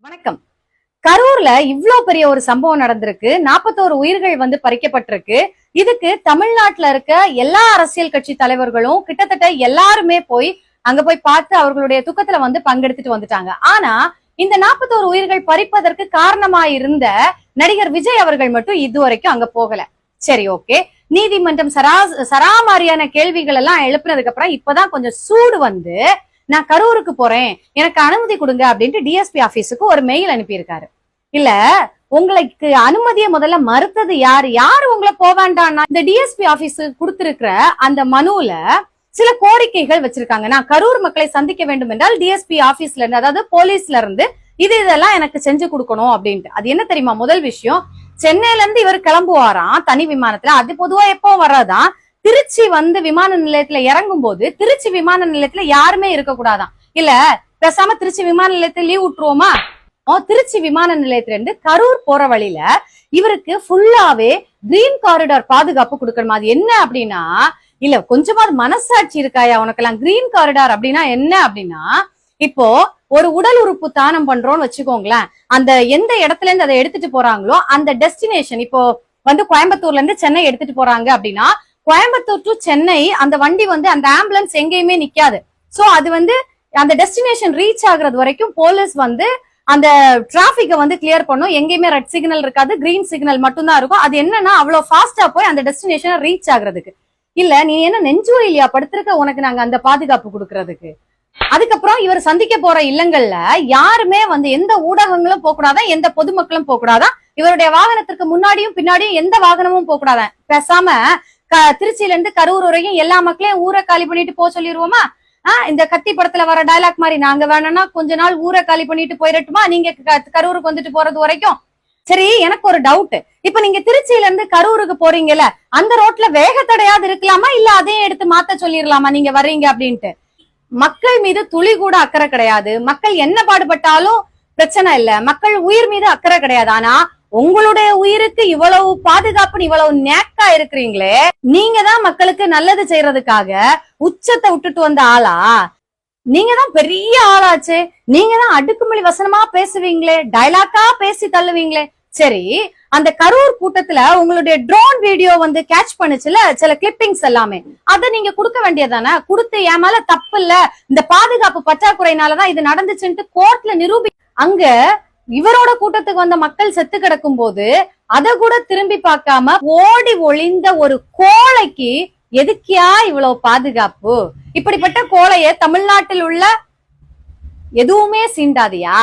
வணக்கம். கரூர்ல இவ்ளோ பெரிய ஒரு சம்பவம் நடந்திருக்கு. 41 உயிர்கள் பறிக்கப்பட்டிருக்கு. இதுக்கு தமிழ்நாட்டுல இருக்க எல்லா அரசியல் கட்சி தலைவர்களும் கிட்டத்தட்ட எல்லாருமே அங்க போய் பார்த்து அவர்களுடைய துக்கத்துல பங்கெடுத்துட்டு வந்துட்டாங்க. ஆனா இந்த 41 உயிர்கள் பறிப்பதற்கு காரணமா இருந்த நடிகர் விஜய் அவர்கள் மட்டும் இதுவரைக்கும் அங்க போகல. சரி, ஓகே. நீதிமன்றம் சராமாரியான கேள்விகள் எல்லாம் எழுப்பினதுக்கு அப்புறம் இப்பதான் கொஞ்சம் சூடு நான் கரூருக்கு போறேன், எனக்கு அனுமதி கொடுங்க அப்படின்ட்டு டிஎஸ்பி ஆபீஸுக்கு ஒரு மெயில் அனுப்பியிருக்காரு. இல்ல, உங்களுக்கு அனுமதியை முதல்ல மறுத்தது யாரு உங்களை போவேண்டான்னா இந்த டிஎஸ்பி ஆபீஸுக்கு கொடுத்திருக்கிற அந்த மனுல சில கோரிக்கைகள் வச்சிருக்காங்க. நான் கரூர் மக்களை சந்திக்க வேண்டும் என்றால் டிஎஸ்பி ஆபீஸ்ல இருந்து, அதாவது போலீஸ்ல இருந்து இதெல்லாம் எனக்கு செஞ்சு கொடுக்கணும் அப்படின்ட்டு. அது என்ன தெரியுமா? முதல் விஷயம், சென்னையில இருந்து இவர் கிளம்புவாராம் தனி விமானத்துல. அது பொதுவா எப்போ வர்றதான், திருச்சி விமான நிலையத்துல இறங்கும் போது திருச்சி விமான நிலையத்துல யாருமே இருக்க கூடாதான். இல்ல, பேசாம திருச்சி விமான நிலையத்துல லீவ் விட்டுருவோமா? திருச்சி விமான நிலையத்துல இருந்து கரூர் போற வழியில இவருக்கு ஃபுல்லாவே கிரீன் காரிடார் பாதுகாப்பு கொடுக்கணுமா? அது என்ன அப்படின்னா, இல்ல கொஞ்சமாவது மனசாட்சி இருக்காயா உனக்கெல்லாம்? கிரீன் காரிடார் அப்படின்னா என்ன அப்படின்னா, இப்போ ஒரு உடல் உறுப்பு தானம் பண்றோம்னு வச்சுக்கோங்களேன், அந்த எந்த இடத்துல இருந்து அதை எடுத்துட்டு போறாங்களோ அந்த டெஸ்டினேஷன், இப்போ கோயம்புத்தூர்ல இருந்து சென்னை எடுத்துட்டு போறாங்க அப்படின்னா, கோயம்புத்தூர் டு சென்னை அந்த வண்டி அந்த ஆம்புலன்ஸ் எங்கேயுமே நிக்காது. சோ அது அந்த டெஸ்டினேஷன் ரீச் ஆகுறது வரைக்கும் போலீஸ் அந்த டிராபிக்கை கிளியர் பண்ணும். எங்கேயுமே ரெட் சிக்னல் இருக்காது, கிரீன் சிக்னல் மட்டும்தான் இருக்கும். அது என்னன்னா அவ்வளவு ஃபாஸ்டா போய் அந்த டெஸ்டினேஷனை ரீச் ஆகுறதுக்கு. இல்ல, நீ என்ன நெஞ்சுவலி இல்லையா படுத்திருக்க, உனக்கு நாங்க அந்த பாதுகாப்பு கொடுக்கறதுக்கு. அதுக்கப்புறம் இவர் சந்திக்க போற இல்லங்கள்ல யாருமே எந்த ஊடகங்களும் போகக்கூடாதான், எந்த பொதுமக்களும் போகக்கூடாதான், இவருடைய வாகனத்திற்கு முன்னாடியும் பின்னாடியும் எந்த வாகனமும் போகக்கூடாதான். பேசாம திருச்சியில இருந்து கரூர் வரைக்கும் எல்லா மக்களையும் ஊரை காலி பண்ணிட்டு போக சொல்லிடுவோமா? இந்த கத்தி படத்துல வர டயலாக் மாதிரி, நாங்க வேணும்னா கொஞ்ச நாள் ஊரை காலி பண்ணிட்டு போயிடட்டுமா நீங்க கரூருக்கு போறது வரைக்கும்? சரி, எனக்கு ஒரு டவுட். இப்ப நீங்க திருச்சியில இருந்து கரூருக்கு போறீங்கல்ல, அந்த ரோட்ல வேகத்தடையாவது இருக்கலாமா? இல்ல அதையும் எடுத்து மாத்த சொல்லிடலாமா நீங்க வர்றீங்க அப்படின்ட்டு? மக்கள் மீது துளி கூட அக்கறை கிடையாது. மக்கள் என்ன பாடுபட்டாலும் பிரச்சனை இல்ல, மக்கள் உயிர் மீது அக்கறை கிடையாது. ஆனா உங்களுடைய உயிருக்கு இவ்வளவு பாதுகாப்பு, இவ்வளவு நேக்கா இருக்கிறீங்களே, நீங்க தான் மக்களுக்கு நல்லது செய்யறதுக்காக உச்சத்தை விட்டுட்டு வந்த ஆளா? நீங்க தான் பெரிய ஆளாச்சு. நீங்க தான் அடுக்குமொழி வசனமா பேசுவீங்களே, டைலாக்கா பேசி தள்ளுவீங்களே. சரி, அந்த கரூர் கூட்டத்துல உங்களுடைய ட்ரோன் வீடியோ கேட்ச் பண்ணுச்சுல சில கிளிப்பிங்ஸ் எல்லாமே, அதை நீங்க கொடுக்க வேண்டியதானே? கொடுத்து என் மேல தப்பு இல்ல, இந்த பாதுகாப்பு பற்றாக்குறையினாலதான் இது நடந்துச்சுன்ட்டு கோர்ட்ல அங்க இவரோட கூட்டத்துக்கு வந்த மக்கள் செத்து கிடக்கும் போது அதை கூட திரும்பி பார்க்காம ஓடி ஒளிந்த ஒரு கோழைக்கு எதுக்கியா இவ்வளவு பாதுகாப்பு? இப்படிப்பட்ட கோழைய தமிழ்நாட்டில் உள்ள எதுவுமே சீண்டாதியா?